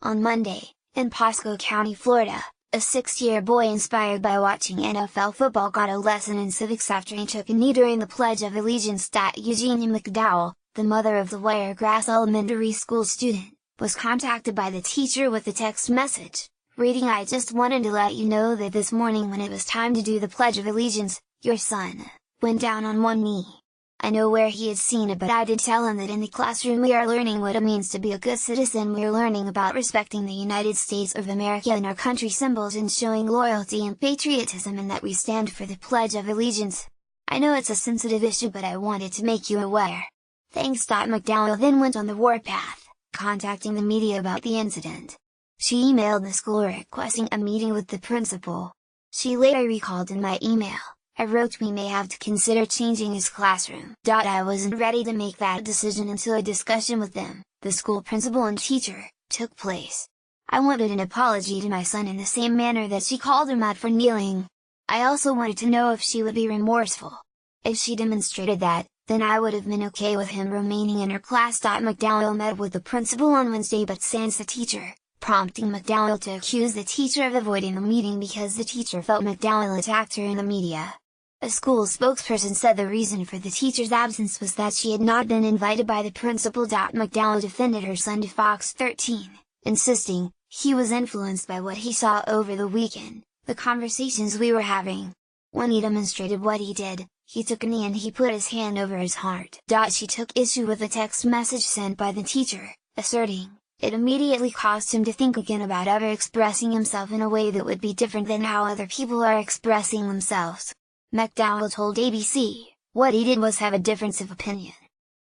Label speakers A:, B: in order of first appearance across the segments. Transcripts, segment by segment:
A: On Monday, in Pasco County, Florida, a 6-year boy inspired by watching NFL football got a lesson in civics after he took a knee during the Pledge of Allegiance. Eugenia McDowell, the mother of the Wiregrass Elementary School student, was contacted by the teacher with a text message, reading, "I just wanted to let you know that this morning when it was time to do the Pledge of Allegiance, your son went down on one knee. I know where he had seen it, but I did tell him that in the classroom we are learning what it means to be a good citizen. We're learning about respecting the United States of America and our country symbols and showing loyalty and patriotism, and that we stand for the Pledge of Allegiance. I know it's a sensitive issue, but I wanted to make you aware. Thanks." McDowell then went on the warpath, contacting the media about the incident. She emailed the school requesting a meeting with the principal. She later recalled, "In my email, I wrote we may have to consider changing his classroom. I wasn't ready to make that decision until a discussion with them, the school principal and teacher, took place. I wanted an apology to my son in the same manner that she called him out for kneeling. I also wanted to know if she would be remorseful. If she demonstrated that, then I would have been okay with him remaining in her class." McDowell met with the principal on Wednesday but sans the teacher, prompting McDowell to accuse the teacher of avoiding the meeting because the teacher felt McDowell attacked her in the media. A school spokesperson said the reason for the teacher's absence was that she had not been invited by the principal. McDowell defended her son to Fox 13, insisting, "He was influenced by what he saw over the weekend, the conversations we were having. When he demonstrated what he did, he took a knee and he put his hand over his heart." She took issue with a text message sent by the teacher, asserting, "It immediately caused him to think again about ever expressing himself in a way that would be different than how other people are expressing themselves." McDowell told ABC, "What he did was have a difference of opinion.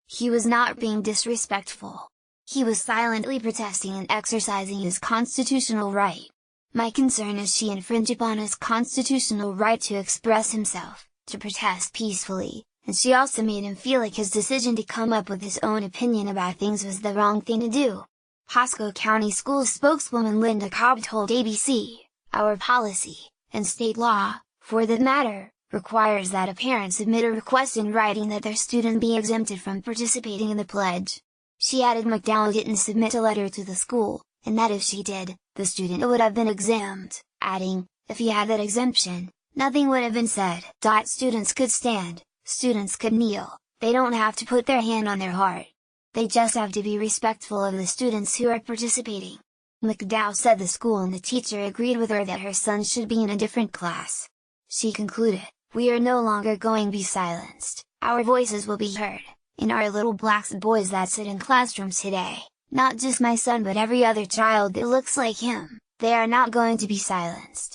A: He was not being disrespectful. He was silently protesting and exercising his constitutional right. My concern is she infringed upon his constitutional right to express himself, to protest peacefully, and she also made him feel like his decision to come up with his own opinion about things was the wrong thing to do." Pasco County Schools spokeswoman Linda Cobb told ABC, "Our policy, and state law, for that matter, requires that a parent submit a request in writing that their student be exempted from participating in the pledge." She added McDowell didn't submit a letter to the school, and that if she did, the student would have been exempt, adding, "If he had that exemption, nothing would have been said." Students could stand, students could kneel, they don't have to put their hand on their heart. They just have to be respectful of the students who are participating. McDowell said the school and the teacher agreed with her that her son should be in a different class. She concluded, "We are no longer going to be silenced, our voices will be heard, and our little black boys that sit in classrooms today, not just my son but every other child that looks like him, they are not going to be silenced."